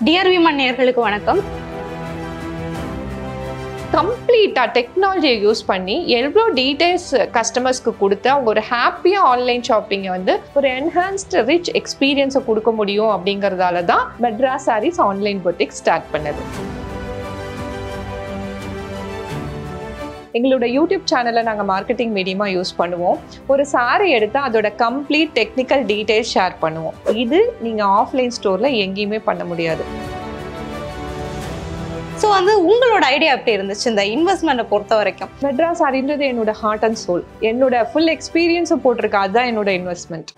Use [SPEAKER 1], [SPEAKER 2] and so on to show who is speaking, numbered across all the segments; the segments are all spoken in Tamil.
[SPEAKER 1] டியர் விமன் நேயர்களுக்கு வணக்கம்.
[SPEAKER 2] கம்ப்ளீட்டாக டெக்னாலஜியை யூஸ் பண்ணி எவ்வளோ டீட்டெயில்ஸ் கஸ்டமர்ஸ்க்கு கொடுத்து அவங்க ஒரு ஹாப்பியாக ஆன்லைன் ஷாப்பிங்கை வந்து ஒரு என்ஹான்ஸ்டு ரிச் எக்ஸ்பீரியன்ஸை கொடுக்க முடியும் அப்படிங்கிறதால தான் Madras sarees online boutique start பண்ணது. எங்களோட யூடியூப் சேனலை நாங்கள் மார்க்கெட்டிங் மீடியமாக யூஸ் பண்ணுவோம். ஒரு சாரி எடுத்தால் அதோட கம்ப்ளீட் டெக்னிக்கல் டீட்டெயில்ஸ் ஷேர் பண்ணுவோம். இது நீங்கள் ஆஃப்லைன் ஸ்டோரில் எங்கேயுமே பண்ண முடியாது.
[SPEAKER 1] ஸோ வந்து உங்களோட ஐடியா எப்படி இருந்துச்சு இந்த இன்வெஸ்ட்மெண்ட்டை பொறுத்த வரைக்கும்?
[SPEAKER 2] மெட்ராஸ் சாரின்றது என்னோட ஹார்ட் அண்ட் சோல், என்னோட ஃபுல் எக்ஸ்பீரியன்ஸை போட்டிருக்கா, அதுதான் என்னோட இன்வெஸ்ட்மெண்ட்.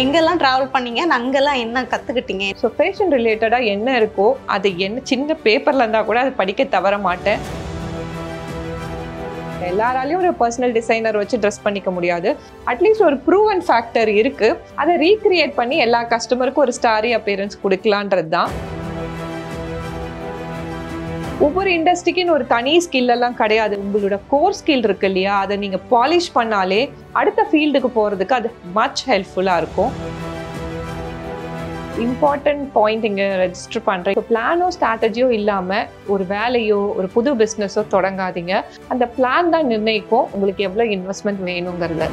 [SPEAKER 1] எங்கெல்லாம் ட்ராவல் பண்ணீங்க, அங்கெல்லாம் என்ன கற்றுக்கிட்டீங்க?
[SPEAKER 2] ஸோ ஃபேஷன் ரிலேட்டடாக என்ன இருக்கோ அது என்ன சின்ன பேப்பரில் இருந்தால் கூட அது படிக்க தவற மாட்டேன். எல்லாராலையும் ஒரு பர்சனல் டிசைனர் வச்சு ட்ரெஸ் பண்ணிக்க முடியாது. அட்லீஸ்ட் ஒரு ப்ரூவன் ஃபேக்டர் இருக்குது, அதை ரீக்ரியேட் பண்ணி எல்லா கஸ்டமருக்கும் ஒரு ஸ்டாரி அப்பியரன்ஸ் கொடுக்கலான்றது தான். ஒவ்வொரு இண்டஸ்ட்ரிக்குன்னு ஒரு தனி ஸ்கில் எல்லாம் கிடையாது. உங்களோட கோர் ஸ்கில் இருக்கு இல்லையா, அதை நீங்கள் பாலிஷ் பண்ணாலே அடுத்த ஃபீல்டுக்கு போகிறதுக்கு அது மச் ஹெல்ப்ஃபுல்லாக இருக்கும். இம்பார்ட்டன்ட் பாயிண்ட் இங்கே ரெஜிஸ்டர் பண்ணுறேன். இப்போ பிளானோ ஸ்ட்ராட்டஜியோ இல்லாமல் ஒரு வேலையோ ஒரு புது பிஸ்னஸோ தொடங்காதீங்க. அந்த பிளான் தான் நிர்ணயிக்கும் உங்களுக்கு எவ்வளோ இன்வெஸ்ட்மெண்ட் வேணுங்கிறத.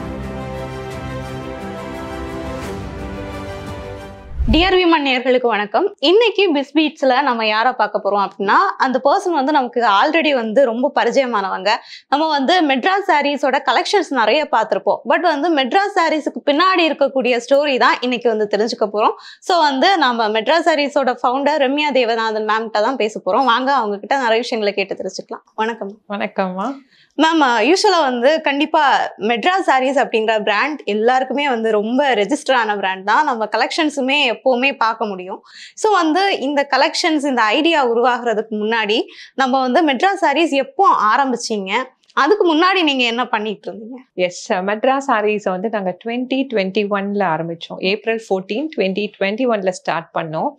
[SPEAKER 1] டியர் விமன் நேயர்களுக்கு வணக்கம். இன்னைக்கு பிஸ்பீட்ஸில் நம்ம யாரை பார்க்க போகிறோம் அப்படின்னா, அந்த பர்சன் வந்து நமக்கு ஆல்ரெடி வந்து ரொம்ப பரிச்சயமானவங்க. நம்ம வந்து மெட்ராஸ் சாரீஸோட கலெக்ஷன்ஸ் நிறைய பார்த்துருப்போம். பட் வந்து மெட்ராஸ் சாரீஸுக்கு பின்னாடி இருக்கக்கூடிய ஸ்டோரி தான் இன்னைக்கு வந்து தெரிஞ்சுக்க போகிறோம். ஸோ வந்து நம்ம மெட்ராஸ் சாரீஸோட ஃபவுண்டர் ரம்யா தேவநாதன் மேம்கிட்ட தான் பேச போகிறோம். வாங்க அவங்க கிட்ட நிறைய விஷயங்களை கேட்டு தெரிஞ்சுக்கலாம். வணக்கம்.
[SPEAKER 2] வணக்கம்மா.
[SPEAKER 1] மேம், யூஸ்வலாக வந்து கண்டிப்பாக மெட்ராஸ் சாரீஸ் அப்படிங்கிற பிராண்ட் எல்லாருக்குமே வந்து ரொம்ப ரெஜிஸ்டர் ஆன பிராண்ட் தான். நம்ம கலெக்ஷன்ஸுமே எப்போவுமே பார்க்க முடியும். ஸோ வந்து இந்த கலெக்ஷன்ஸ், இந்த ஐடியா உருவாகிறதுக்கு முன்னாடி நம்ம வந்து மெட்ராஸ் சாரீஸ் எப்போ ஆரம்பிச்சிங்க? அதுக்கு முன்னாடி நீங்கள் என்ன பண்ணிட்டு இருந்தீங்க?
[SPEAKER 2] எஸ், மெட்ராஸ் சாரீஸை வந்து நாங்கள் 2021 ஆரம்பித்தோம். April 14, 2021 ஸ்டார்ட் பண்ணோம்.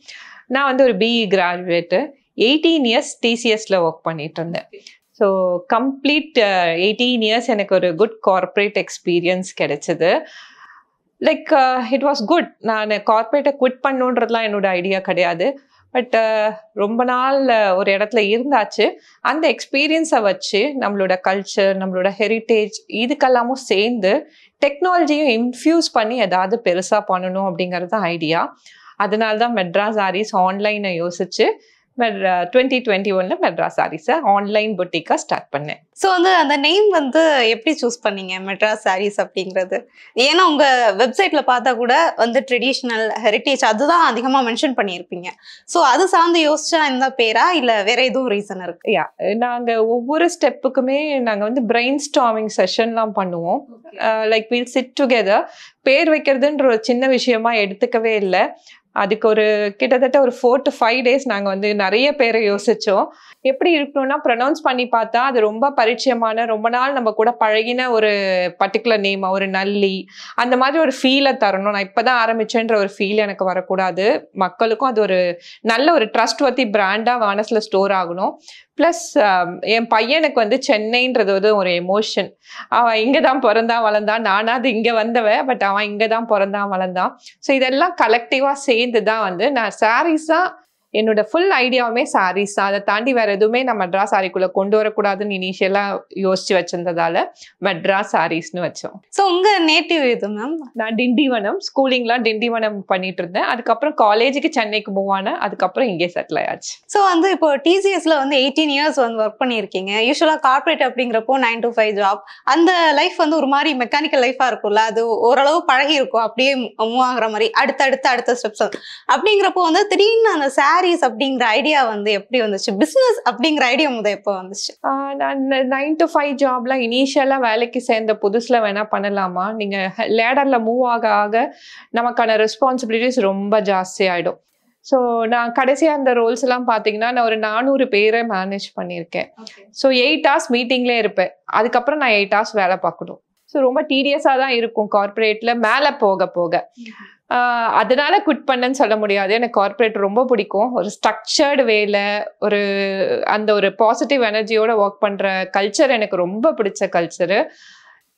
[SPEAKER 2] நான் வந்து ஒரு பிஇ கிராஜுவேட்டு, 18 years டிசிஎஸ்ல ஒர்க் பண்ணிட்டு இருந்தேன். ஸோ கம்ப்ளீட் 18 years எனக்கு ஒரு குட் கார்ப்பரேட் எக்ஸ்பீரியன்ஸ் கிடைச்சிது. Like it was good. நான் கார்ப்பரேட்டை குவிட் பண்ணுன்றதுலாம் என்னோட ஐடியா கிடையாது. பட் ரொம்ப நாள் ஒரு இடத்துல இருந்தாச்சு. அந்த எக்ஸ்பீரியன்ஸை வச்சு நம்மளோட கல்ச்சர், நம்மளோட ஹெரிட்டேஜ் இதுக்கெல்லாமும் சேர்ந்து டெக்னாலஜியும் இன்ஃப்யூஸ் பண்ணி ஏதாவது பெருசாக பண்ணணும் அப்படிங்கிறது தான் ஐடியா. அதனால தான் மெட்ராஸ் சாரீஸ் ஆன்லைனை யோசிச்சு 2021 மெட்ராஸ் சாரீஸை ஆன்லைன் பொட்டிக்காக ஸ்டார்ட் பண்ணேன்.
[SPEAKER 1] ஸோ வந்து அந்த நேம் வந்து எப்படி சூஸ் பண்ணீங்க, மெட்ராஸ் சாரீஸ் அப்படிங்கிறது? ஏன்னா உங்கள் வெப்சைட்டில் பார்த்தா கூட வந்து ட்ரெடிஷ்னல், ஹெரிட்டேஜ் அதுதான் அதிகமாக மென்ஷன் பண்ணியிருப்பீங்க. ஸோ அது சார்ந்து யோசிச்சா இந்த பேரா, இல்லை வேற எதுவும் ரீசன் இருக்கு?
[SPEAKER 2] யா, நாங்கள் ஒவ்வொரு ஸ்டெப்புக்குமே நாங்கள் வந்து பிரெயின் ஸ்டார்மிங் செஷன்லாம் பண்ணுவோம். Like wheel chit together. பேர் வைக்கிறதுன்ற ஒரு சின்ன விஷயமா எடுத்துக்கவே இல்லை. அதுக்கு ஒரு கிட்டத்தட்ட ஒரு 4 to 5 days நாங்கள் வந்து நிறைய பேரை யோசித்தோம். எப்படி இருக்கணும்னா, ப்ரொனவுன்ஸ் பண்ணி பார்த்தா அது ரொம்ப பரிச்சயமான, ரொம்ப நாள் நம்ம கூட பழகின ஒரு பர்டிகுலர் நேம், ஒரு நல்லி, அந்த மாதிரி ஒரு ஃபீலை தரணும். நான் இப்போ தான் ஆரம்பிச்சேன்ற ஒரு ஃபீல் எனக்கு வரக்கூடாது. மக்களுக்கும் அது ஒரு நல்ல ஒரு ட்ரஸ்ட் வர்த்தி பிராண்டாக மனசில் ஸ்டோர் ஆகணும். ப்ளஸ் என் பையனுக்கு வந்து சென்னைன்றது வந்து ஒரு எமோஷன். அவன் இங்கே தான் பிறந்தான் வளர்ந்தான். நானாவது இங்கே வந்தவன், பட் அவன் இங்கே தான் பிறந்தான் வளர்ந்தான். ஸோ இதெல்லாம் கலெக்டிவாக சேர்ந்து தான் வந்து நான் சாரீஸ் தான் என்னோட ஃபுல் ஐடியாவுமே சாரீஸ் தான். அதை தாண்டி வேற எதுவுமே நான் மெட்ராஸ் சாரிக்குள்ளே கொண்டு வரக்கூடாதுன்னு இனிஷியலாக யோசிச்சு வச்சிருந்ததால மெட்ராஸ் சாரீஸ்னு வச்சோம்.
[SPEAKER 1] ஸோ உங்கள் நேட்டிவ் எது மேம்?
[SPEAKER 2] நான் திண்டிவனம், ஸ்கூலிங்லாம் திண்டிவனம் பண்ணிட்டு இருந்தேன். அதுக்கப்புறம் காலேஜுக்கு சென்னைக்கு மூவ் ஆனேன். அதுக்கப்புறம் இங்கே செட்டில் ஆயாச்சு.
[SPEAKER 1] ஸோ வந்து இப்போ டிசிஎஸ்ல வந்து 18 years வந்து ஒர்க் பண்ணியிருக்கீங்க. யூஸ்வலாக கார்பரேட் அப்படிங்கிறப்போ 9 to 5 ஜாப், அந்த லைஃப் வந்து ஒரு மாதிரி மெக்கானிக்கல் லைஃபாக இருக்கும்ல, அது ஓரளவு பழகி இருக்கும், அப்படியே மூவ் ஆகுற மாதிரி அடுத்த ஸ்டெப்ஸ். அப்படிங்கிறப்போ வந்து திடீர்னு அந்த சாரீஸ் அப்படிங்கிற ஐடியா வந்து எப்படி வந்துச்சு? பிஸ்னஸ் அப்படிங்கிற ஐடியா முதல் எப்போ வந்துச்சு?
[SPEAKER 2] நான் 9 to 5 ஜாப்லாம் இனிஷியலாக வேலைக்கு சேர்ந்த புதுசில் வேணால் பண்ணலாமா? நீங்கள் லேடரில் மூவ் ஆக ஆக நமக்கான ரெஸ்பான்சிபிலிட்டிஸ் ரொம்ப ஜாஸ்தி ஆகிடும். ஸோ நான் கடைசியாக அந்த ரோல்ஸ் எல்லாம் பார்த்தீங்கன்னா, நான் ஒரு 400 பேரை மேனேஜ் பண்ணியிருக்கேன். ஸோ 8 hours மீட்டிங்லேயே இருப்பேன். அதுக்கப்புறம் நான் 8 hours வேலை பார்க்கணும். ஸோ ரொம்ப டீடியஸாக தான் இருக்கும் கார்பரேட்டில் மேலே போக போக. அதனால குவிட் பண்ணேன்னு சொல்ல முடியாது. எனக்கு கார்பரேட் ரொம்ப பிடிக்கும். ஒரு ஸ்ட்ரக்சர்டு வேல, ஒரு அந்த ஒரு பாசிட்டிவ் எனர்ஜியோட ஒர்க் பண்ணுற கல்ச்சர் எனக்கு ரொம்ப பிடிச்ச கல்ச்சரு.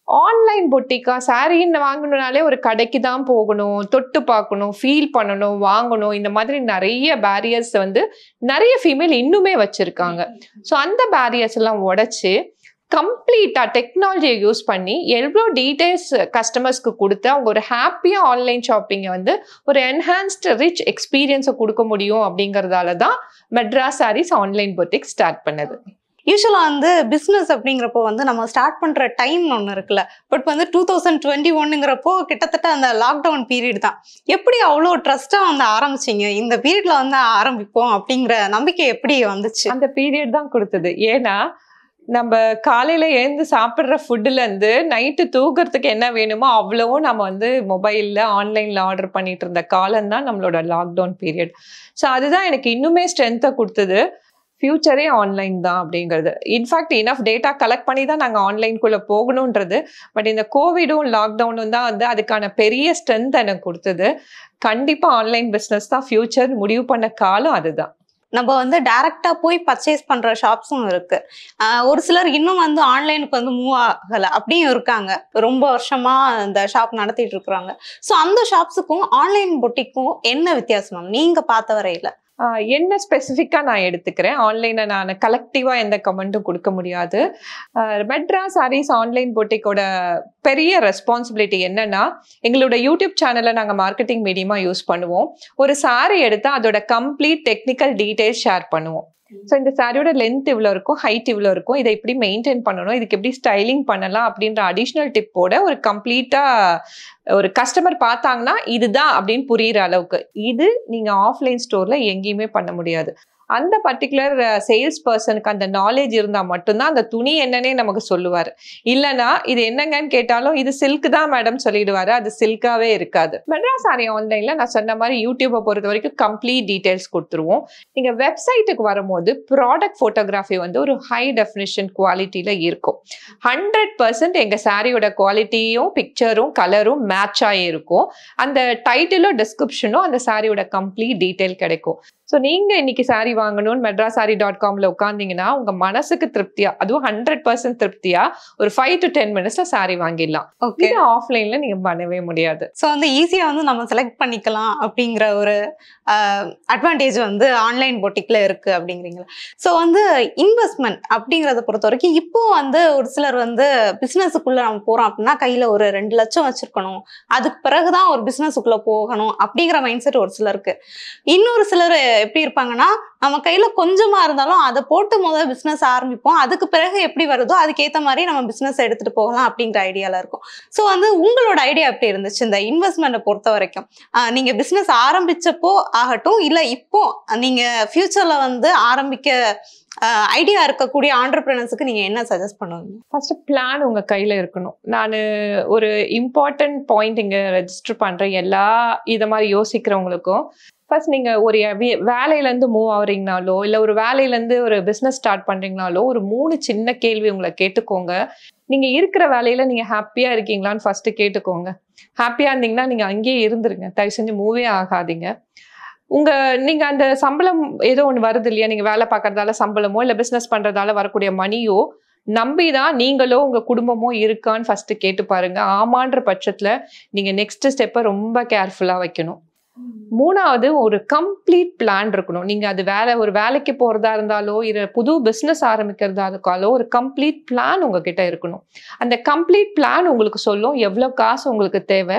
[SPEAKER 2] ஆன்லைன் பொட்டிக்கா சாரின்னு வாங்கணும்னாலே ஒரு கடைக்கு தான் போகணும், தொட்டு பார்க்கணும், ஃபீல் பண்ணணும், வாங்கணும். இந்த மாதிரி நிறைய பேரியர்ஸ் வந்து நிறைய ஃபீமேல் இன்னுமே வச்சிருக்காங்க. ஸோ அந்த பேரியர்ஸ் எல்லாம் உடைச்சு கம்ப்ளீட்டா டெக்னாலஜியை யூஸ் பண்ணி எவ்வளோ டீடைல்ஸ் கஸ்டமர்ஸ்க்கு கொடுத்து அவங்க ஒரு ஹாப்பியா ஆன்லைன் ஷாப்பிங்கை வந்து ஒரு என்ஹான்ஸ்டு ரிச் எக்ஸ்பீரியன்ஸை கொடுக்க முடியும் அப்படிங்கறதால தான் Madras sarees online boutique start பண்ணது.
[SPEAKER 1] யூஸ்வலா வந்து பிசினஸ் அப்படிங்கிறப்போ வந்து நம்ம ஸ்டார்ட் பண்ற டைம் ஒன்று இருக்குல்ல, பட் வந்து 2021ங்கிறப்போ கிட்டத்தட்ட அந்த லாக்டவுன் பீரியட் தான். எப்படி அவ்வளோ ட்ரஸ்டா வந்து ஆரம்பிச்சீங்க? இந்த பீரியட்ல வந்து ஆரம்பிப்போம் அப்படிங்கிற நம்பிக்கை எப்படி வந்துச்சு?
[SPEAKER 2] அந்த பீரியட் தான் கொடுத்தது. ஏன்னா நம்ம காலையில எழுந்து சாப்பிட்ற ஃபுட்டுல இருந்து நைட்டு தூங்குறதுக்கு என்ன வேணுமோ அவ்வளவும் நம்ம வந்து மொபைல்ல ஆன்லைன்ல ஆர்டர் பண்ணிட்டு இருந்த காலம் தான் நம்மளோட லாக்டவுன் பீரியட். ஸோ அதுதான் எனக்கு இன்னுமே ஸ்ட்ரென்த்தை கொடுத்தது. ஃபியூச்சரே ஆன்லைன் தான் அப்படிங்கிறது. இன்ஃபேக்ட் இனஃப் டேட்டா கலெக்ட் பண்ணி தான் நாங்கள் ஆன்லைனுக்குள்ளே போகணுன்றது. பட் இந்த கோவிடும் லாக்டவுனும் தான் வந்து அதுக்கான பெரிய ஸ்ட்ரென்த் எனக்கு கொடுத்தது. கண்டிப்பாக ஆன்லைன் பிஸ்னஸ் தான் ஃபியூச்சர் முடிவு பண்ண காலம் அதுதான்.
[SPEAKER 1] நம்ம வந்து டைரக்டா போய் பர்ச்சேஸ் பண்ற ஷாப்ஸும் இருக்கு. ஒரு சிலர் இன்னும் வந்து ஆன்லைனுக்கு வந்து மூவ் ஆகல அப்படியும் இருக்காங்க. ரொம்ப வருஷமா இந்த ஷாப் நடத்திட்டு இருக்கிறாங்க. ஸோ அந்த ஷாப்ஸுக்கும் ஆன்லைன் பொட்டிக்கும் என்ன வித்தியாசம் நீங்க பார்த்த வரையில?
[SPEAKER 2] என்ன ஸ்பெசிஃபிக்காக நான் எடுத்துக்கிறேன். ஆன்லைனில் நான் கலெக்டிவாக எந்த கமெண்ட்டும் கொடுக்க முடியாது. மெட்ராஸ் சாரீஸ் ஆன்லைன் பொட்டிக்கோட பெரிய ரெஸ்பான்சிபிலிட்டி என்னன்னா, எங்களோட யூடியூப் சேனலை நாங்கள் மார்க்கெட்டிங் மீடியமாக யூஸ் பண்ணுவோம். ஒரு சாரி எடுத்தால் அதோட கம்ப்ளீட் டெக்னிக்கல் டீட்டெயில்ஸ் ஷேர் பண்ணுவோம். ஸோ இந்த சாரியோட லென்த் இவ்வளோ இருக்கும், ஹைட் இவ்வளோ இருக்கும், இதை எப்படி மெயின்டைன் பண்ணணும், இதுக்கு எப்படி ஸ்டைலிங் பண்ணலாம் அப்படின்ற அடிஷ்னல் டிப்போட ஒரு கம்ப்ளீட்டாக ஒரு கஸ்டமர் பார்த்தாங்கன்னா இதுதான் அப்படின்னு புரியுற அளவுக்கு. இது நீங்கள் ஆஃப்லைன் ஸ்டோரில் எங்கேயுமே பண்ண முடியாது. அந்த பர்டிகுலர் சேல்ஸ் பர்சனுக்கு அந்த நாலேஜ் இருந்தால் மட்டும்தான் அந்த துணி என்னன்னே நமக்கு சொல்லுவார். இல்லைனா இது என்னங்கன்னு கேட்டாலும் இது சில்க் தான் மேடம் சொல்லிடுவாரு. அது சில்காவே இருக்காது. மெட்ராஸ் சாரி ஆன்லைனில் நான் சொன்ன மாதிரி யூடியூப்பை பொறுத்த வரைக்கும் கம்ப்ளீட் டீட்டெயில்ஸ் கொடுத்துருவோம். நீங்கள் வெப்சைட்டுக்கு வரும்போது ப்ராடக்ட் ஃபோட்டோகிராஃபி வந்து ஒரு ஹை டெஃபினிஷன் குவாலிட்டியில் இருக்கும். 100% எங்கள் சாரியோட குவாலிட்டியும் பிக்சரும் கலரும் மேட்ச் ஆகி இருக்கும். அந்த டைட்டிலும் டிஸ்கிரிப்ஷனும் அந்த சாரியோட கம்ப்ளீட் டீட்டெயில் கிடைக்கும். ஸோ நீங்கள் இன்னைக்கு சாரி வாங்கணும்னு medrasari.comல உட்காந்தீங்கன்னா உங்க மனசுக்கு திருப்தியா, அதுவும் 100% திருப்தியா ஒரு 5 to 10 minutesல சாரி வாங்கிடலாம். இது ஆஃப்லைன்ல நீங்க பண்ணவே முடியாது.
[SPEAKER 1] ஸோ வந்து ஈஸியா வந்து நம்ம செலக்ட் பண்ணிக்கலாம் அப்படிங்கிற ஒரு அட்வான்டேஜ் வந்து ஆன்லைன் பொட்டிக்ல இருக்கு அப்படிங்கிறீங்களா? ஸோ வந்து இன்வெஸ்ட்மெண்ட் அப்படிங்கிறத பொறுத்த வரைக்கும் இப்போ வந்து ஒரு சிலர் வந்து பிசினஸுக்குள்ள நம்ம போறோம் அப்படின்னா கையில ஒரு 2 லட்சம் வச்சிருக்கணும், அதுக்கு பிறகுதான் ஒரு பிசினஸுக்குள்ள போகணும் அப்படிங்கிற மைண்ட் செட் ஒரு சிலருக்கு. இன்னொரு சிலர் எப்படி இருப்பாங்கன்னா, நம்ம கையில கொஞ்சமா இருந்தாலும் அதை போட்டு முதல்ல பிசினஸ் ஆரம்பிப்போம், அதுக்கு பிறகு எப்படி வருதோ அதுக்கேற்ற மாதிரி நம்ம பிசினஸ் எடுத்துட்டு போகலாம் அப்படிங்கிற ஐடியால இருக்கும். ஸோ வந்து உங்களோட ஐடியா எப்படி இருந்துச்சு இந்த இன்வெஸ்ட்மெண்ட்டை பொறுத்த வரைக்கும்? நீங்க பிசினஸ் ஆரம்பிச்சப்போ ஆகட்டும், இல்ல இப்போ நீங்க ஃபியூச்சர்ல வந்து ஆரம்பிக்க ஐடியா இருக்கக்கூடிய ஆண்டர்பிரினர்ஸுக்கு நீங்க என்ன சஜஸ்ட் பண்ணுவீங்க?
[SPEAKER 2] ஃபர்ஸ்ட் பிளான் உங்க கையில இருக்கணும். நான் ஒரு இம்பார்ட்டன்ட் பாயிண்ட் இங்க ரெஜிஸ்டர் பண்றேன் எல்லா இதை மாதிரி யோசிக்கிறவங்களுக்கும். ஃபர்ஸ்ட் நீங்க ஒரு வேலையிலேருந்து மூவ் ஆகுறீங்கனாலோ இல்லை ஒரு வேலையிலேருந்து ஒரு பிஸ்னஸ் ஸ்டார்ட் பண்றீங்கனாலோ ஒரு 3 சின்ன கேள்வி உங்களை கேட்டுக்கோங்க. நீங்க இருக்கிற வேலையில நீங்க ஹாப்பியா இருக்கீங்களான்னு ஃபர்ஸ்ட் கேட்டுக்கோங்க. ஹாப்பியா இருந்தீங்கன்னா நீங்க அங்கேயே இருந்துருங்க, தயவு செஞ்சு மூவே ஆகாதீங்க. நீங்க அந்த சம்பளம் ஏதோ ஒன்று வருது இல்லையா, நீங்க வேலை பார்க்கறதால சம்பளமோ இல்லை பிஸ்னஸ் பண்றதால வரக்கூடிய மணியோ நம்பிதான் நீங்களோ உங்க குடும்பமோ இருக்கான்னு ஃபர்ஸ்ட் கேட்டு பாருங்க. ஆமான்ற பட்சத்துல நீங்க நெக்ஸ்ட் ஸ்டெப்பை ரொம்ப கேர்ஃபுல்லா வைக்கணும். 3வது ஒரு கம்ப்ளீட் பிளான் இருக்கணும். நீங்க அது ஒரு வேலைக்கு போறதா இருந்தாலோ இல்ல புது பிசினஸ் ஆரம்பிக்கிறதா இருக்காலோ ஒரு கம்ப்ளீட் பிளான் உங்ககிட்ட இருக்கணும். அந்த கம்ப்ளீட் பிளான் உங்களுக்கு சொல்லும் எவ்வளவு காசு உங்களுக்கு தேவை,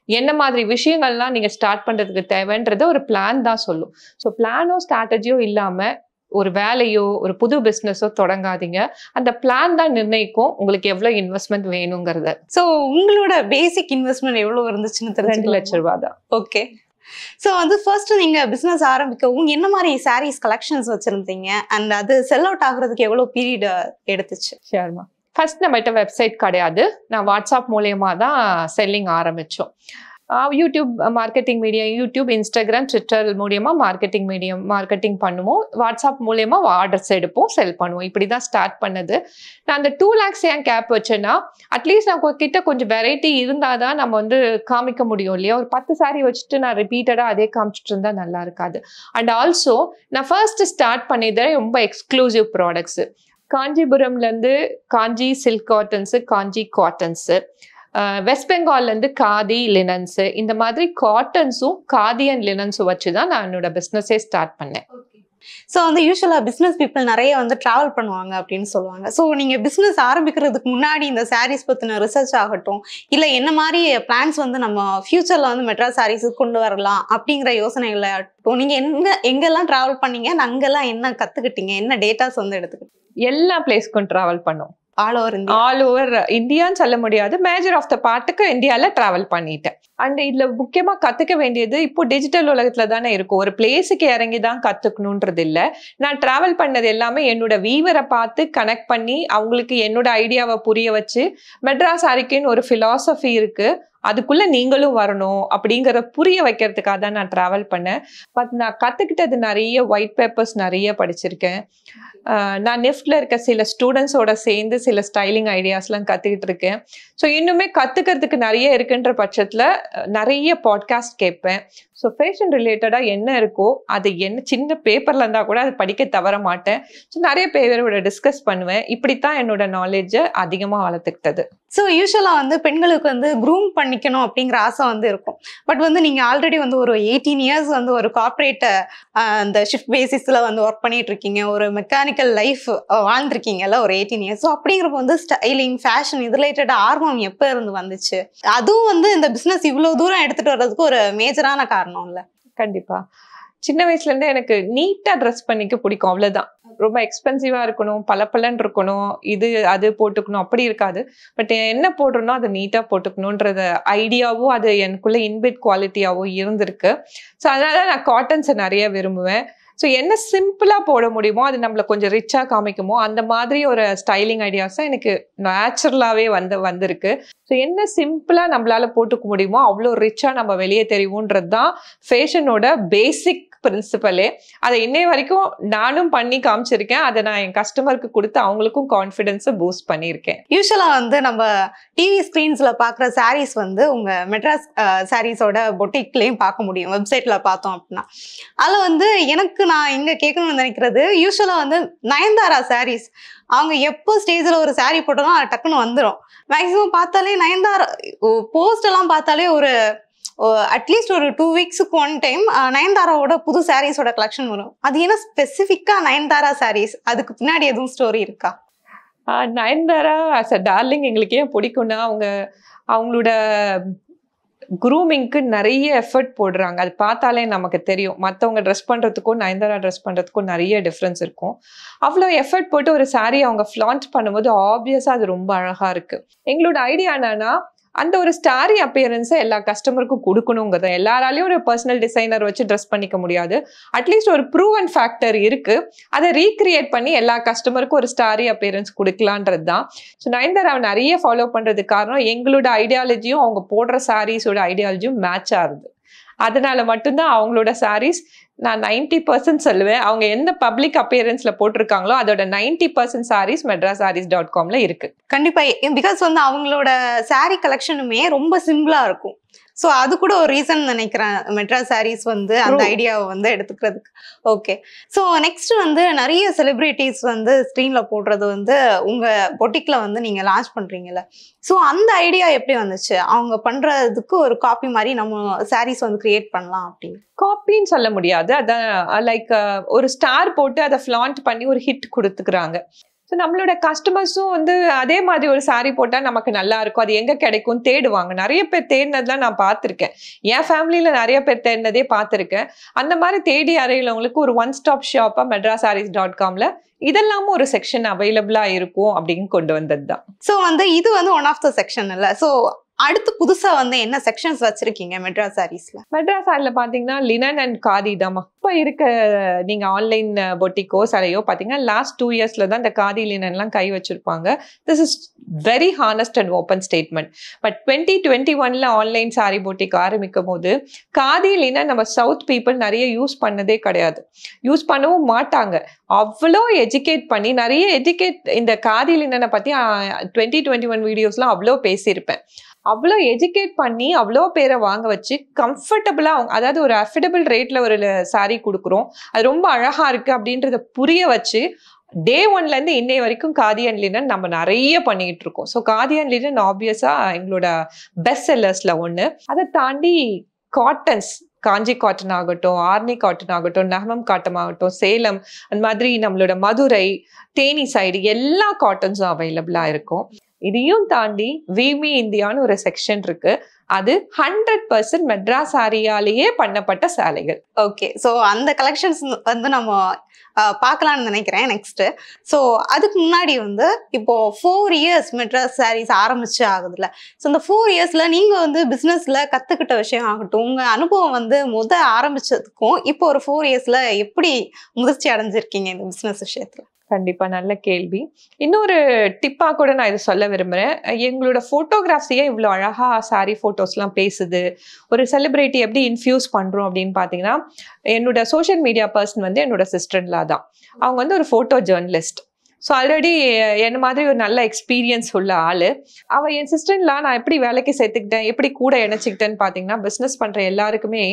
[SPEAKER 2] என்ன மாதிரி விஷயங்கள்லாம் நீங்க ஸ்டார்ட் பண்றதுக்கு தேவைன்றத ஒரு பிளான் தான் சொல்லும். ஸோ பிளானோ ஸ்ட்ராட்டஜியோ இல்லாம ஒரு வேலையோ ஒரு புது பிசினஸோ தொடங்காதீங்க. அந்த பிளான் தான் நிர்ணயிக்கும் உங்களுக்கு எவ்வளவு இன்வெஸ்ட்மெண்ட் வேணுங்கிறத.
[SPEAKER 1] ஸோ உங்களோட பேசிக் இன்வெஸ்ட்மெண்ட் எவ்வளவு இருந்துச்சுன்னு
[SPEAKER 2] 2 லட்சம் ரூபாய் தான்.
[SPEAKER 1] ஓகே. ஸோ வந்து ஃபர்ஸ்ட் நீங்க பிசினஸ் ஆரம்பிக்கவும் என்ன மாதிரி சாரீஸ் கலெக்ஷன்ஸ் வச்சிருந்தீங்க அண்ட் அது செல் அவுட் ஆகுறதுக்கு எவ்வளவு பீரியட் எடுத்துச்சு?
[SPEAKER 2] ஷேர்மா ஃபர்ஸ்ட் நம்மகிட்ட வெப்சைட் கிடையாது. நான் வாட்ஸ்அப் மூலயமா தான் செல்லிங் ஆரம்பிச்சோம். YouTube marketing media, YouTube, Instagram, Twitter மூலியமா மார்க்கெட்டிங் பண்ணுவோம். வாட்ஸ்அப் மூலயமா ஆர்டர்ஸ் எடுப்போம், செல் பண்ணுவோம். இப்படி தான் ஸ்டார்ட் பண்ணது. நான் அந்த 2 lakhs ஏன் கேப் வச்சேன்னா, அட்லீஸ்ட் நான் கிட்ட கொஞ்சம் வெரைட்டி இருந்தால் தான் நம்ம வந்து காமிக்க முடியும் இல்லையா. ஒரு 10 சாரி வச்சுட்டு நான் ரிப்பீட்டடாக அதே காமிச்சிட்டு இருந்தால் நல்லா இருக்காது. அண்ட் ஆல்சோ நான் ஃபர்ஸ்ட் ஸ்டார்ட் பண்ணியது ரொம்ப எக்ஸ்க்ளூசிவ் ப்ராடக்ட்ஸ். காஞ்சிபுரம்லேருந்து காஞ்சி சில்க் காட்டன்ஸு, காஞ்சி காட்டன்ஸு, வெஸ்ட் பெங்கால்லேருந்து காதி லினன்ஸு, இந்த மாதிரி காட்டன்ஸும் காதி அண்ட் லினன்ஸும் வச்சு தான் நான் என்னோட பிஸ்னஸே ஸ்டார்ட் பண்ணேன்.
[SPEAKER 1] ஸோ வந்து யூஸ்வலாக பிஸ்னஸ் பீப்புள் நிறைய வந்து ட்ராவல் பண்ணுவாங்க அப்படின்னு சொல்லுவாங்க. ஸோ நீங்கள் பிஸ்னஸ் ஆரம்பிக்கிறதுக்கு முன்னாடி இந்த சாரீஸ் பற்றின ரிசர்ச் ஆகட்டும், இல்லை என்ன மாதிரி பிளான்ஸ் வந்து நம்ம ஃபியூச்சரில் வந்து மெட்ராஸ் சாரீஸுக்கு கொண்டு வரலாம் அப்படிங்கிற யோசனைகளை ஆகட்டும், நீங்கள் எங்கெல்லாம் ட்ராவல் பண்ணீங்க, அங்கெல்லாம் என்ன கற்றுக்கிட்டீங்க, என்ன டேட்டாஸ் வந்து எடுத்துக்கிட்டீங்க?
[SPEAKER 2] எல்லா பிளேஸ்க்கும் ட்ராவல் பண்ணோம்.
[SPEAKER 1] ஆல்
[SPEAKER 2] ஓவர் இந்தியான்னு சொல்ல முடியாது, மேஜர் ஆஃப் த பார்ட்டுக்கு இந்தியால டிராவல் பண்ணிட்டேன். அண்ட் இதுல முக்கியமா கத்துக்க வேண்டியது, இப்போ டிஜிட்டல் உலகத்துல தானே இருக்கும், ஒரு பிளேஸுக்கு இறங்கி தான் கத்துக்கணும்ன்றது இல்லை. நான் டிராவல் பண்ணது எல்லாமே என்னோட வீவரை பார்த்து கனெக்ட் பண்ணி அவங்களுக்கு என்னோட ஐடியாவை புரிய வச்சு, மெட்ராஸ் சாரிக்குன்னு ஒரு பிலாசபி இருக்கு, அதுக்குள்ள நீங்களும் வரணும் அப்படிங்கிற புரிய வைக்கிறதுக்காக தான் நான் டிராவல் பண்ணேன். பட் நான் கத்துக்கிட்டது நிறைய ஒயிட் பேப்பர்ஸ் நிறைய படிச்சிருக்கேன். நான் நெஃப்ட்ல இருக்க சில ஸ்டூடெண்ட்ஸோட சேர்ந்து சில ஸ்டைலிங் ஐடியாஸ்லாம் கத்துக்கிட்டு இருக்கேன். ஸோ இன்னுமே கத்துக்கிறதுக்கு நிறைய இருக்குன்ற பட்சத்துல நிறைய பாட்காஸ்ட் கேட்பேன். ஸோ ஃபேஷன் ரிலேட்டடா என்ன இருக்கோ அது என்ன சின்ன பேப்பர்ல இருந்தா கூட அதை படிக்க தவற மாட்டேன். ஸோ நிறைய பேரோட டிஸ்கஸ் பண்ணுவேன். இப்படித்தான் என்னோட நாலேஜை அதிகமா வளர்த்துக்கிட்டது.
[SPEAKER 1] ஸோ யூஸ்வலாக வந்து பெண்களுக்கு வந்து க்ரூம் பண்ணிக்கணும் அப்படிங்கிற ஆசை வந்து இருக்கும். பட் வந்து நீங்கள் ஆல்ரெடி வந்து ஒரு 18 இயர்ஸ் வந்து ஒரு கார்ப்பரேட் அந்த ஷிஃப்ட் பேசிஸில் வந்து ஒர்க் பண்ணிட்டு இருக்கீங்க, ஒரு மெக்கானிக்கல் லைஃப் வாழ்ந்துருக்கீங்கல்ல ஒரு 18 இயர்ஸ். ஸோ அப்படிங்கிறப்ப வந்து ஸ்டைலிங், ஃபேஷன் இது ரிலேட்டடாக ஆர்வம் எப்போ இருந்து வந்துச்சு? அதுவும் வந்து இந்த பிஸ்னஸ் இவ்வளோ தூரம் எடுத்துகிட்டு வர்றதுக்கு ஒரு மேஜரான காரணம் இல்லை?
[SPEAKER 2] கண்டிப்பா. சின்ன வயசுல இருந்தே எனக்கு நீட்டா ட்ரெஸ் பண்ணிக்க பிடிக்கும், அவ்வளவுதான். ரொம்ப எக்ஸ்பென்சிவா இருக்கணும், பலப்பலன்னு இருக்கணும், இது அது போட்டுக்கணும் அப்படி இருக்காது. பட் என்ன போடுறனோ அதை நீட்டா போட்டுக்கணும்ன்றது ஐடியாவும் அது எனக்குள்ள இன்பிட் குவாலிட்டியாவும் இருந்திருக்கு. ஸோ அதனால நான் காட்டன்ஸை நிறைய விரும்புவேன். ஸோ என்ன சிம்பிளா போட முடியுமோ, அது நம்மளை கொஞ்சம் ரிச்சா காமிக்குமோ, அந்த மாதிரி ஒரு ஸ்டைலிங் ஐடியாஸ் தான் எனக்கு நேச்சுரலாவே வந்திருக்கு. ஸோ என்ன சிம்பிளா நம்மளால போட்டுக்க முடியுமோ அவ்வளோ ரிச்சா நம்ம வெளியே தெரியும்ன்றது தான் ஃபேஷனோட பேசிக் பிரின்சிபலே. அதை இன்னை வரைக்கும் நானும் பண்ணி காமிச்சிருக்கேன். அதை நான் என் கஸ்டமருக்கு கொடுத்து அவங்களுக்கும் கான்ஃபிடென்ஸை பூஸ்ட் பண்ணியிருக்கேன்.
[SPEAKER 1] யூஸ்வலாக வந்து நம்ம டிவி ஸ்க்ரீன்ஸில் பார்க்குற சாரீஸ் வந்து உங்கள் மெட்ராஸ் சாரீஸோட பொட்டிக்லேயும் பார்க்க முடியும், வெப்சைட்டில் பார்த்தோம் அப்படின்னா. அதில் வந்து நான் எங்கே கேட்கணும்னு நினைக்கிறது, யூஸ்வலாக வந்து நயன்தாரா சாரீஸ் அவங்க எப்போ ஸ்டேஜில் ஒரு சாரீ போட்டாலும் அது டக்குன்னு வந்துடும். மேக்ஸிமம் பார்த்தாலே நயன்தாரா போஸ்ட் எல்லாம் பார்த்தாலே ஒரு அட்லீஸ்ட் ஒரு 2 வீக்ஸுக்கு ஒன் டைம் நயன்தாராவோட புது சாரீஸோட கலெக்ஷன் வரும். அது என்ன ஸ்பெசிஃபிக்கா நயன்தாரா சாரீஸ், அதுக்கு பின்னாடி எதுவும் ஸ்டோரி இருக்கா?
[SPEAKER 2] நயன்தாரா அஸ் அ டார்லிங் எங்களுக்கு ஏன் பிடிக்கும்னா, அவங்களோட க்ரூமிங்க்கு நிறைய எஃபர்ட் போடுறாங்க. அது பார்த்தாலே நமக்கு தெரியும். மற்றவங்க ட்ரெஸ் பண்ணுறதுக்கும் நயன்தாரா ட்ரெஸ் பண்ணுறதுக்கும் நிறைய டிஃப்ரென்ஸ் இருக்கும். அவ்வளோ எஃபர்ட் போட்டு ஒரு சாரீ அவங்க ஃப்ளாண்ட் பண்ணும்போது ஆப்வியஸாக அது ரொம்ப அழகாக இருக்குது. எங்களோட ஐடியா என்னன்னா, அந்த ஒரு ஸ்டாரி அப்பியரன்ஸை எல்லா கஸ்டமருக்கும் கொடுக்கணுங்கிறத. எல்லாராலையும் ஒரு பர்சனல் டிசைனர் வச்சு ட்ரெஸ் பண்ணிக்க முடியாது. அட்லீஸ்ட் ஒரு ப்ரூவன் ஃபேக்டர் இருக்கு, அதை ரீக்ரியேட் பண்ணி எல்லா கஸ்டமருக்கும் ஒரு ஸ்டாரி அப்பியரன்ஸ் கொடுக்கலான்றது தான். ஸோ நயன்தாராவை நிறைய ஃபாலோ பண்ணுறதுக்கு காரணம் எங்களோட ஐடியாலஜியும் அவங்க போடுற சாரீஸோட ஐடியாலஜியும் மேட்ச் ஆகுது. அதனால மட்டும்தான் அவங்களோட சாரீஸ் நான் 90% சொல்லுவேன். அவங்க எந்த பப்ளிக் அப்பியரன்ஸ்ல போட்டிருக்காங்களோ அதோட 90% சாரீஸ் medrasarees.comல இருக்கு.
[SPEAKER 1] கண்டிப்பா. பிகாஸ் வந்து அவங்களோட சாரீ கலெக்ஷனுமே ரொம்ப சிம்பிளா இருக்கும். ஸோ அது கூட ஒரு ரீசன் நினைக்கிறேன், மெட்ராஸ் சாரீஸ் வந்து அந்த ஐடியாவை வந்து எடுத்துக்கிறதுக்கு. ஓகே. ஸோ நெக்ஸ்ட் வந்து நிறைய செலிபிரிட்டிஸ் வந்து ஸ்க்ரீனில் போடுறது வந்து உங்கள் பொட்டிக்கில் வந்து நீங்கள் லான்ச் பண்ணுறீங்கல்ல. ஸோ அந்த ஐடியா எப்படி வந்துச்சு? அவங்க பண்ணுறதுக்கு ஒரு காப்பி மாதிரி நம்ம சாரீஸ் வந்து கிரியேட் பண்ணலாம் அப்படின்னு.
[SPEAKER 2] காப்பின்னு சொல்ல முடியாது, அதான் லைக் ஒரு ஸ்டார் போட்டு அதை ஃப்ளாண்ட் பண்ணி ஒரு ஹிட் கொடுத்துக்கிறாங்க. ஸோ நம்மளோட கஸ்டமர்ஸும் வந்து அதே மாதிரி ஒரு சாரீ போட்டால் நமக்கு நல்லா இருக்கும், அது எங்கே கிடைக்கும் தேடுவாங்க. நிறைய பேர் தேடினதுலாம் நான் பார்த்துருக்கேன். என் ஃபேமிலியில் நிறைய பேர் தேடினதே பார்த்துருக்கேன். அந்த மாதிரி தேடி அறையிலவங்களுக்கு ஒரு ஒன் ஸ்டாப் ஷாப்பாக medrasarees.comல இதெல்லாமும் ஒரு செக்ஷன் அவைலபிளாக இருக்கும் அப்படின்னு கொண்டு வந்தது தான்.
[SPEAKER 1] ஸோ வந்து இது வந்து ஒன் ஆஃப் த செக்ஷன் இல்லை. ஸோ அடுத்து புதுசா வந்து என்ன செக்ஷன்ஸ் வச்சிருக்கீங்க மெட்ராஸ் சாரீஸ்ல?
[SPEAKER 2] மெட்ராஸ் சாரில பாத்தீங்கன்னா லினன் அண்ட் காதி தான். இப்போ இருக்க நீங்க ஆன்லைன் பொட்டிக்கோ சரையோ பாத்தீங்கன்னா லாஸ்ட் 2 இயர்ஸ்ல தான் இந்த காதி லினன்லாம் கை வச்சிருப்பாங்க. This is very honest and open statement. But 2021ல ஆன்லைன் சாரி பொட்டிக் ஆரம்பிக்கும் போது காதி லினன் நம்ம சவுத் பீப்புள் நிறைய யூஸ் பண்ணதே கிடையாது, யூஸ் பண்ணவும் மாட்டாங்க. அவ்வளோ எஜுகேட் பண்ணி நிறைய இந்த காதி லினனை பத்தி 2021 வீடியோஸ்லாம் அவ்வளோ பேசியிருப்பேன். அவ்வளோ எஜுகேட் பண்ணி அவ்வளோ பேரை வாங்க வச்சு கம்ஃபர்டபுளாக, அதாவது ஒரு அஃபோர்டபுள் ரேட்டில் ஒரு சாரீ கொடுக்குறோம், அது ரொம்ப அழகாக இருக்குது அப்படின்றத புரிய வச்சு டே ஒன்லேருந்து இன்னை வரைக்கும் காதி அண்ட் லினன் நம்ம நிறைய பண்ணிக்கிட்டு இருக்கோம். ஸோ காதி அண்ட் லினன் ஆப்வியஸாக எங்களோட பெஸ்ட் செல்லர்ஸில் ஒன்று. அதை தாண்டி காட்டன்ஸ், காஞ்சி காட்டன் ஆகட்டும், ஆர்னி காட்டன் ஆகட்டும், நகமம் காட்டன் ஆகட்டும், சேலம், அந்த மாதிரி நம்மளோட மதுரை, தேனி சைடு எல்லா காட்டன்ஸும் அவைலபிளாக இருக்கும். இதையும் தாண்டி விமி இந்தியான்னு ஒரு செக்ஷன் இருக்கு. அது 100% மெட்ராஸ் சாரியாலேயே பண்ணப்பட்ட சேலைகள்.
[SPEAKER 1] ஓகே, ஸோ அந்த கலெக்ஷன்ஸ் வந்து நம்ம பார்க்கலாம்னு நினைக்கிறேன் நெக்ஸ்ட். ஸோ அதுக்கு முன்னாடி வந்து இப்போ 4 இயர்ஸ் மெட்ராஸ் சாரீஸ் ஆரம்பிச்சு ஆகுதுல்ல. ஸோ இந்த 4 இயர்ஸ்ல நீங்க வந்து பிசினஸ்ல கத்துக்கிட்ட விஷயம் ஆகட்டும், உங்க அனுபவம் வந்து ஆரம்பிச்சதுக்கும் இப்போ ஒரு 4 இயர்ஸ்ல எப்படி முதிர்ச்சி அடைஞ்சிருக்கீங்க இந்த பிசினஸ் விஷயத்துல?
[SPEAKER 2] கண்டிப்பா நல்ல கேள்வி. இன்னொரு டிப்பா கூட நான் இதை சொல்ல விரும்புறேன். எங்களோட போட்டோகிராஃபியே இவ்வளோ அழகா சாரி போட்டோஸ்லாம் பேசுது. ஒரு செலிபிரிட்டி எப்படி இன்ஃபியூஸ் பண்றோம் அப்படின்னு பாத்தீங்கன்னா, என்னோட சோஷியல் மீடியா பர்சன் வந்து என்னோட சிஸ்டர்லா தான். அவங்க வந்து ஒரு போட்டோ ஜேர்னலிஸ்ட். ஸோ ஆல்ரெடி என்ன மாதிரி ஒரு நல்ல எக்ஸ்பீரியன்ஸ் உள்ள ஆளு. அவள் என் சிஸ்டர்லாம் நான் எப்படி வேலைக்கு சேர்த்துக்கிட்டேன், எப்படி கூட இணைச்சிக்கிட்டேன்னு பார்த்தீங்கன்னா, பிஸ்னஸ் பண்ற எல்லாருக்குமே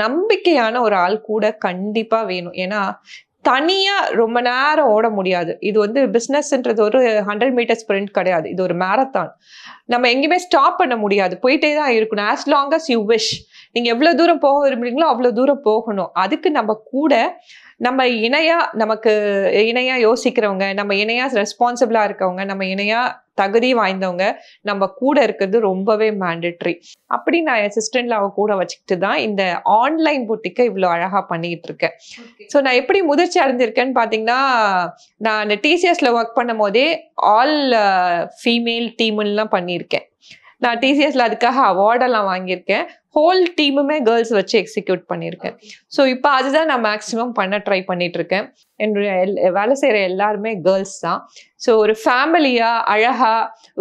[SPEAKER 2] நம்பிக்கையான ஒரு ஆள் கூட கண்டிப்பா வேணும். ஏன்னா தனியா ரொம்ப நேரம் ஓட முடியாது. இது வந்து பிஸ்னஸ்ன்றது ஒரு 100 மீட்டர் ஸ்பிரிண்ட் கிடையாது. இது ஒரு மேரத்தான். நம்ம எங்கேயுமே ஸ்டாப் பண்ண முடியாது, போயிட்டே தான் இருக்கணும். As long as you wish. நீங்க எவ்வளவு தூரம் போக விரும்புறீங்களோ அவ்வளவு தூரம் போகணும். அதுக்கு நம்ம கூட நம்ம நமக்கு இணையா யோசிக்கிறவங்க, நம்ம இணையா ரெஸ்பான்சிபிளா இருக்கவங்க, நம்ம இணையா தகுதி வாய்ந்தவங்க நம்ம கூட இருக்கிறது ரொம்பவே மேண்டேட்ரி. அப்படி நான் என் சிஸ்டர்ல அவ கூட வச்சுக்கிட்டு தான் இந்த ஆன்லைன் புட்டிக்கை இவ்வளோ அழகா பண்ணிட்டு இருக்கேன். ஸோ நான் எப்படி முதிர்ச்சி அடைஞ்சிருக்கேன்னு பார்த்தீங்கன்னா, நான் டிசிஎஸ்ல ஒர்க் பண்ணும் போதே ஆல் ஃபீமேல் டீம்லாம் பண்ணியிருக்கேன். நான் டிசிஎஸ்ல அதுக்காக அவார்டெல்லாம் வாங்கியிருக்கேன். ஹோல் டீமுமே கேர்ள்ஸ் வச்சு எக்ஸிக்யூட் பண்ணியிருக்கேன். ஸோ இப்போ அதுதான் நான் மேக்ஸிமம் பண்ண ட்ரை பண்ணிட்டு இருக்கேன். என்னுடைய வேலை செய்கிற எல்லாருமே கேர்ள்ஸ் தான். ஸோ ஒரு ஃபேமிலியா அழகா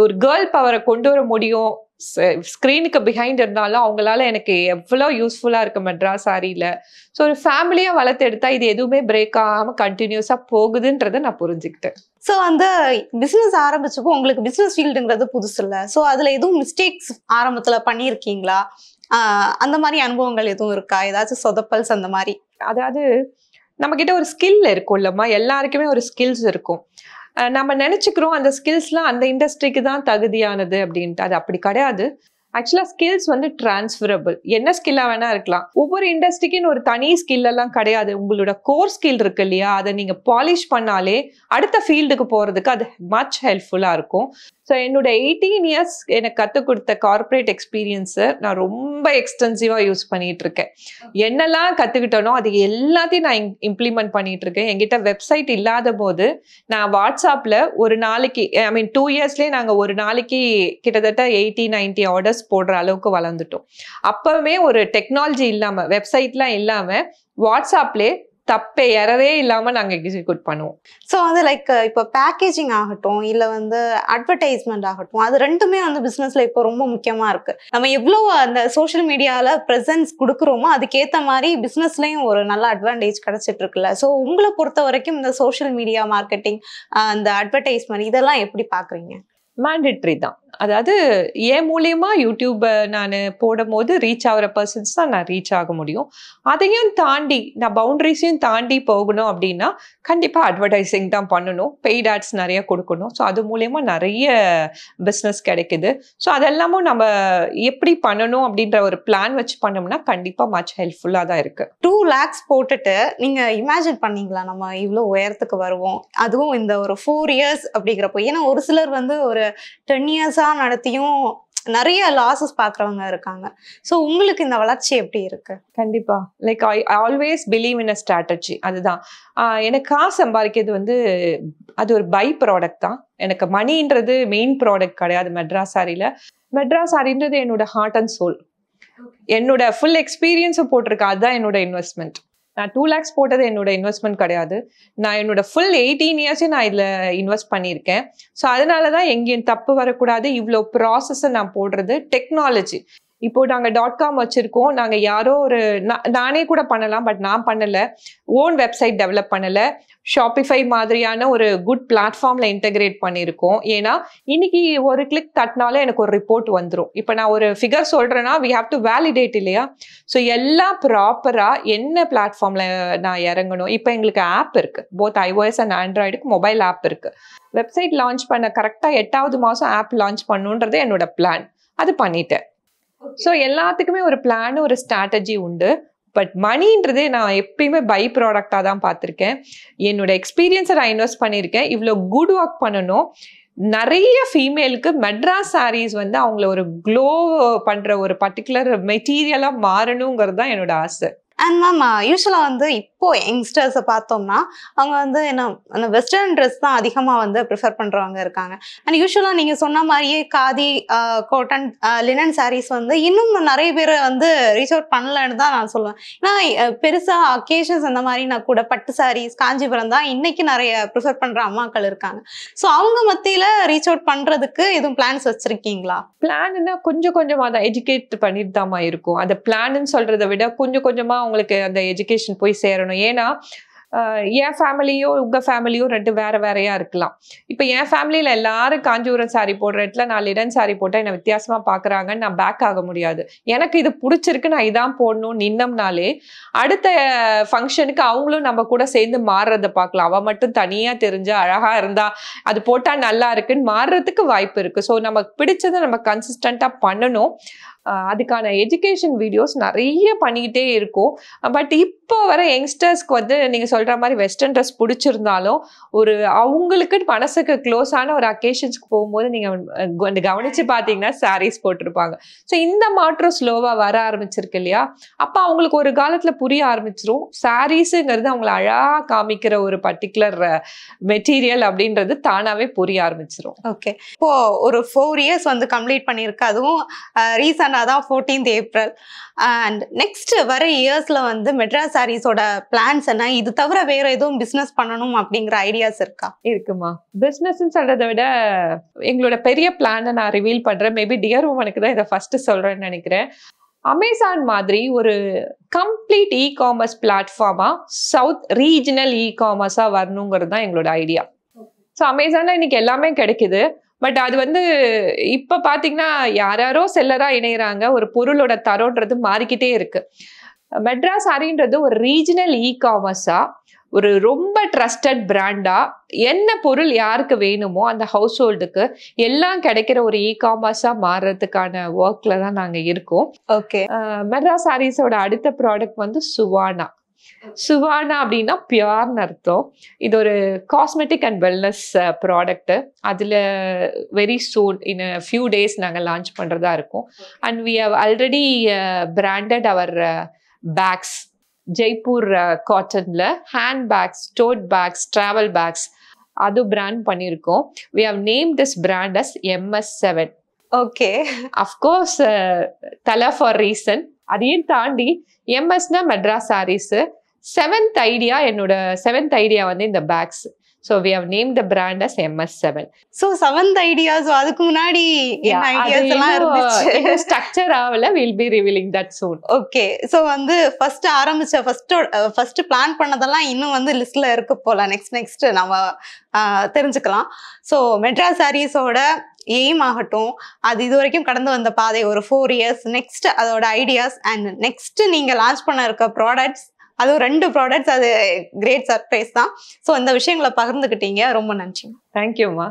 [SPEAKER 2] ஒரு கேர்ள் பவரை கொண்டு வர முடியும். ஸ்க்ரீனுக்கு பிஹைண்ட் இருந்தாலும் அவங்களால எனக்கு எவ்வளோ யூஸ்ஃபுல்லாக இருக்கு மெட்ராஸ் சாரியில். ஸோ ஒரு ஃபேமிலியாக வளர்த்து எடுத்தா இது எதுவுமே பிரேக் ஆகாமல் கண்டினியூஸாக போகுதுன்றதை நான் புரிஞ்சுக்கிட்டேன்.
[SPEAKER 1] ஸோ அந்த பிஸ்னஸ் ஆரம்பிச்சப்போ உங்களுக்கு பிஸ்னஸ் ஃபீல்டுங்கிறது புதுசு இல்லை. ஸோ அதில் எதுவும் மிஸ்டேக்ஸ் ஆரம்பத்தில் பண்ணியிருக்கீங்களா? அந்த மாதிரி அனுபவங்கள் எதுவும் இருக்கா? ஏதாச்சும் சொதப்பல்ஸ் அந்த மாதிரி?
[SPEAKER 2] அதாவது நம்ம கிட்ட ஒரு ஸ்கில் இருக்கும் இல்லம்மா, எல்லாருக்குமே ஒரு ஸ்கில்ஸ் இருக்கும். நம்ம நினைச்சுக்கிறோம் அந்த ஸ்கில்ஸ்லாம் அந்த இண்டஸ்ட்ரிக்கு தான் தகுதியானது அப்படின்ட்டு. அது அப்படி கிடையாது. ஆக்சுவலா ஸ்கில்ஸ் வந்து டிரான்ஸ்ஃபரபிள். என்ன ஸ்கில்லா வேணா இருக்கலாம். ஒவ்வொரு இண்டஸ்ட்ரிக்குன்னு ஒரு தனி ஸ்கில் எல்லாம் கிடையாது. உங்களோட கோர் ஸ்கில் இருக்கு இல்லையா, அதை நீங்க பாலிஷ் பண்ணாலே அடுத்த ஃபீல்டுக்கு போறதுக்கு அது மச் ஹெல்ப்ஃபுல்லா இருக்கும். ஸோ என்னோட 18 இயர்ஸ் எனக்கு கற்றுக் கொடுத்த கார்பரேட் எக்ஸ்பீரியன்ஸை நான் ரொம்ப எக்ஸ்டென்சிவாக யூஸ் பண்ணிட்டு இருக்கேன். என்னெல்லாம் கற்றுக்கிட்டனோ அது எல்லாத்தையும் நான் இம்ப்ளிமெண்ட் பண்ணிட்டு இருக்கேன். என்கிட்ட வெப்சைட் இல்லாத போது நான் வாட்ஸ்அப்பில் ஒரு நாளைக்கு 2 இயர்ஸ்லேயே நாங்கள் ஒரு நாளைக்கு கிட்டத்தட்ட 80-90 ஆர்டர்ஸ் போடுற அளவுக்கு வளர்ந்துட்டோம். அப்போவே ஒரு டெக்னாலஜி இல்லாமல், வெப்சைட்லாம் இல்லாமல் வாட்ஸ்அப்லேயே தப்பே எறவே இல்லாம நாங்க எக்ஸிக்யூட் பண்ணுவோம்.
[SPEAKER 1] ஸோ அது லைக் இப்போ பேக்கேஜிங் ஆகட்டும், இல்லை வந்து அட்வர்டைஸ்மெண்ட் ஆகட்டும், அது ரெண்டுமே வந்து பிஸ்னஸ்ல இப்போ ரொம்ப முக்கியமா இருக்கு. நம்ம எவ்வளோ அந்த சோஷியல் மீடியால ப்ரெசன்ஸ் கொடுக்குறோமோ அதுக்கேற்ற மாதிரி பிஸ்னஸ்லயும் ஒரு நல்ல அட்வான்டேஜ் கிடைச்சிட்டு இருக்குல்ல. ஸோ உங்களை பொறுத்த வரைக்கும் இந்த சோஷியல் மீடியா மார்க்கெட்டிங், இந்த அட்வர்டைஸ்மெண்ட் இதெல்லாம் எப்படி பாக்குறீங்க?
[SPEAKER 2] மேண்டேட்ரி தான். அதாவது என் மூலியமா யூடியூப் நான் போடும் போது ரீச் ஆகிற பர்சன்ஸ் தான் நான் ரீச் ஆக முடியும். அதையும் தாண்டி நான் பவுண்டரிஸையும் தாண்டி போகணும் அப்படின்னா கண்டிப்பா அட்வர்டைசிங் தான் பண்ணணும். பெய்ட் ஆட்ஸ் நிறைய கொடுக்கணும். ஸோ அது மூலயமா நிறைய பிஸ்னஸ் கிடைக்குது. ஸோ அதெல்லாமும் நம்ம எப்படி பண்ணணும் அப்படின்ற ஒரு பிளான் வச்சு பண்ணோம்னா கண்டிப்பா மச் ஹெல்ப்ஃபுல்லாக தான் இருக்கு.
[SPEAKER 1] 2 lakhs போட்டுட்டு நீங்க இமேஜின் பண்ணீங்களா நம்ம இவ்வளோ உயரத்துக்கு வருவோம், அதுவும் இந்த ஒரு 4 years அப்படிங்கிறப்போ? ஏன்னா ஒரு சிலர் வந்து ஒரு 10 years நடத்தியும் நிறைய லாசஸ் பாக்குறவங்க இருக்காங்க. ஸோ உங்களுக்கு இந்த வளர்ச்சி எப்படி இருக்கு?
[SPEAKER 2] கண்டிப்பா like I always believe in a strategy. அதுதான் எனக்கு காசு சம்பாதிக்கிறது வந்து அது ஒரு பை ப்ராடக்ட் தான். எனக்கு மணின்றது மெயின் ப்ராடக்ட் கிடையாது. மெட்ராஸ் சாரின்றது என்னோட ஹார்ட் அண்ட் சோல். என்னோட ஃபுல் எக்ஸ்பீரியன்ஸும் போட்டிருக்கேன். அதுதான் என்னோட இன்வெஸ்ட்மெண்ட். நான் 2 lakhs போட்டது என்னோட இன்வெஸ்ட்மெண்ட் கிடையாது. நான் என்னோட ஃபுல் 18 years நான் இதில் இன்வெஸ்ட் பண்ணியிருக்கேன். ஸோ அதனால தான் எங்கேயும் தப்பு வரக்கூடாது. இவ்வளோ ப்ராசஸை நான் போடுறது டெக்னாலஜி. இப்போ நாங்க .com வச்சிருக்கோம். நாங்க யாரோ ஒரு நானே கூட பண்ணலாம், பட் நான் பண்ணல. ஓன் வெப்சைட் டெவலப் பண்ணல. ஷாப்பிஃபை மாதிரியான ஒரு குட் பிளாட்ஃபார்ம்ல இன்டகிரேட் பண்ணியிருக்கோம். ஏன்னா இன்னைக்கு ஒரு கிளிக் தட்டினாலே எனக்கு ஒரு ரிப்போர்ட் வந்துடும். இப்போ நான் ஒரு ஃபிகர் சொல்றேன்னா we have to validate இல்லையா? ஸோ எல்லாம் ப்ராப்பரா என்ன பிளாட்ஃபார்ம்ல நான் இறங்கணும். இப்போ எங்களுக்கு ஆப் இருக்கு, போத் iOS அண்ட் ஆண்ட்ராய்டுக்கு மொபைல் ஆப் இருக்கு. வெப்சைட் லான்ச் பண்ண கரெக்டா 8வது மாசம் ஆப் லான்ச் பண்ணுன்றது என்னோட பிளான். அது பண்ணிட்டேன். ஸோ எல்லாத்துக்குமே ஒரு பிளான், ஒரு ஸ்ட்ராட்டஜி உண்டு. பட் மணின்றது நான் எப்பயுமே பை ப்ராடக்டாக தான் பார்த்துருக்கேன். என்னோட எக்ஸ்பீரியன்ஸை நான் இன்வெஸ்ட் பண்ணியிருக்கேன். இவ்வளோ குட் ஒர்க் பண்ணணும். நிறைய ஃபீமேலுக்கு மெட்ராஸ் சாரீஸ் வந்து அவங்கள ஒரு க்ளோ பண்ணுற ஒரு பர்டிகுலர் மெட்டீரியலாக மாறணுங்கிறது தான் என்னோட ஆசை.
[SPEAKER 1] அண்ட் மேம் யூஸ்வலாக வந்து இப்போ யங்ஸ்டர்ஸை பார்த்தோம்னா அவங்க வந்து அந்த வெஸ்டர்ன் ட்ரெஸ் தான் அதிகமாக வந்து ப்ரிஃபர் பண்ணுறவங்க இருக்காங்க. அண்ட் யூஸ்வலாக நீங்கள் சொன்ன மாதிரியே காதி, காட்டன், லினன் சாரீஸ் வந்து இன்னும் நிறைய பேர் வந்து ரீச் அவுட் பண்ணலன்னு தான் நான் சொல்லுவேன். ஏன்னா பெருசாக அக்கேஷன்ஸ் அந்த மாதிரி நான் கூட பட்டு சாரீஸ், காஞ்சிபுரம் தான் இன்னைக்கு நிறைய ப்ரிஃபர் பண்ணுற அம்மாக்கள் இருக்காங்க. ஸோ அவங்க மத்தியில் ரீச் அவுட் பண்ணுறதுக்கு எதுவும் பிளான்ஸ் வச்சுருக்கீங்களா?
[SPEAKER 2] பிளான்னா கொஞ்சம் கொஞ்சமாக தான் எஜுகேட் பண்ணிட்டு தாம்மா இருக்கும். அந்த பிளான்னு சொல்கிறத விட கொஞ்சம் கொஞ்சமாக அவங்களுக்கு அந்த எஜுகேஷன் போய் சேரணும். ஏன்னா என் ஃபேமிலியோ உங்கள் ஃபேமிலியோ ரெண்டு வேறு வேறையா இருக்கலாம். இப்போ என் ஃபேமிலியில் எல்லாரும் காஞ்சிபுரம் சாரி போடுற இடத்துல நான் லினன் சாரி போட்டால் என்னை வித்தியாசமாக பார்க்குறாங்கன்னு நான் பேக் ஆக முடியாது. எனக்கு இது பிடிச்சிருக்கு, நான் இதான் போடணும்னு நின்னம்னாலே அடுத்த ஃபங்க்ஷனுக்கு அவங்களும் நம்ம கூட சேர்ந்து மாறுறதை பார்க்கலாம். அவள் மட்டும் தனியாக தெரிஞ்சா அழகாக இருந்தா அது போட்டால் நல்லா இருக்குன்னு மாறுறதுக்கு வாய்ப்பு இருக்குது. ஸோ நமக்கு பிடிச்சதை நம்ம கன்சிஸ்டண்ட்டாக பண்ணணும். அதுக்கான எஜுகேஷன் வீடியோஸ் நிறைய பண்ணிக்கிட்டே இருக்கும். பட் இப்போ வர யங்ஸ்டர்ஸ்க்கு வந்து நீங்கள் சொல்கிற மாதிரி வெஸ்டர்ன் ட்ரெஸ் பிடிச்சிருந்தாலும் ஒரு அவங்களுக்கு மனசுக்கு க்ளோஸான ஒரு அக்கேஷன்ஸ்க்கு போகும்போது நீங்கள் கவனித்து பார்த்தீங்கன்னா சாரீஸ் போட்டிருப்பாங்க. ஸோ இந்த மாற்றம் ஸ்லோவாக வர ஆரம்பிச்சிருக்கு இல்லையா? அப்போ அவங்களுக்கு ஒரு காலத்தில் புரிய ஆரம்பிச்சிரும் சாரீஸுங்கிறது அவங்கள அழகாக காமிக்கிற ஒரு பர்டிகுலர் மெட்டீரியல் அப்படின்றது தானாகவே புரிய ஆரம்பிச்சிரும்.
[SPEAKER 1] ஓகே, இப்போ ஒரு 4 years வந்து கம்ப்ளீட் பண்ணியிருக்கு. அதுவும் ரீசெண்டாக தான் 14th April. அண்ட் நெக்ஸ்ட் வர இயர்ஸ்ல வந்து மெட்ராஸ் சாரீஸோட பிளான்ஸ் என்ன? இது தவிர வேற எதுவும் பிசினஸ் பண்ணணும் அப்படிங்கிற ஐடியாஸ் இருக்கா?
[SPEAKER 2] இருக்குமா. பிசினஸ்ன்னு சொல்றதை விட எங்களோட பெரிய பிளானை நான் ரிவீல் பண்றேன். மேபி டியர் உமனுக்கு தான் இதை ஃபர்ஸ்ட் சொல்றேன்னு நினைக்கிறேன். அமேசான் மாதிரி ஒரு கம்ப்ளீட் இ-காமர்ஸ் பிளாட்ஃபார்மா சவுத் ரீஜனல் இ-காமர்ஸா வரணுங்கிறது தான் எங்களோட ஐடியா. ஸோ அமேசான்ல இன்னைக்கு எல்லாமே கிடைக்குது. பட் அது வந்து இப்போ பார்த்தீங்கன்னா யாரோ செல்லராக இணைகிறாங்க. ஒரு பொருளோட தரம்ன்றது மாறிக்கிட்டே இருக்கு. மெட்ராஸ் சாரின்றது ஒரு ரீஜனல் இ-காமர்ஸா, ஒரு ரொம்ப ட்ரஸ்டட் பிராண்டா, என்ன பொருள் யாருக்கு வேணுமோ அந்த ஹவுஸ் ஹோல்டுக்கு எல்லாம் கிடைக்கிற ஒரு இ-காமர்ஸா மாறுறதுக்கான ஒர்க்ல தான் நாங்கள் இருக்கோம்.
[SPEAKER 1] ஓகே,
[SPEAKER 2] மெட்ராஸ் சாரீஸோட அடுத்த ப்ராடக்ட் வந்து சுவானா. சுவானா அப்படின்னா பியூர்னு அர்த்தம். இது ஒரு காஸ்மெட்டிக் அண்ட் வெல்னஸ் ப்ராடக்ட். அதில் very soon in a few days நாங்கள் லான்ச் பண்ணுறதா இருக்கும். And we have already branded our bags. Jaipur காட்டன்ல hand bags, tote bags, travel bags அது பிராண்ட் பண்ணியிருக்கோம். We have name this brand as MS7.
[SPEAKER 1] Okay,
[SPEAKER 2] of course தலை ஃபார் ரீசன். அதையும் தாண்டி எம்எஸ்னா மெட்ராஸ் சாரீஸ். 7th ஐடியா என்னோட 7th ஐடியா வந்து இந்த bags. So we have name the brand as MS7.
[SPEAKER 1] So 7th ideas அதுக்கு முன்னாடி என்ன ஐடியாஸ் எல்லாம் இருந்துச்சு?
[SPEAKER 2] ஸ்ட்ரக்சர் ஆகல. Will be revealing that soon.
[SPEAKER 1] Okay, so வந்து ஃபர்ஸ்ட் பிளான் பண்ணதெல்லாம் இன்னும் வந்து லிஸ்ட்ல இருக்கு போல. நெக்ஸ்ட் நம்ம தெரிஞ்சுக்கலாம். ஸோ மெட்ராஸ் சாரீஸோட எய்ம் ஆகட்டும், அது இது வரைக்கும் கடந்து வந்த பாதை ஒரு 4 years, நெக்ஸ்ட் அதோட ஐடியாஸ் அண்ட் நெக்ஸ்ட் நீங்க லான்ச் பண்ண இருக்க ப்ராடக்ட்ஸ், அதுவும் 2 ப்ராடக்ட்ஸ், அது கிரேட் சர்ப்ரைஸ் தான். ஸோ இந்த விஷயங்களை பகிர்ந்துக்கிட்டீங்க. ரொம்ப நன்றி.
[SPEAKER 2] தேங்க்யூம்மா.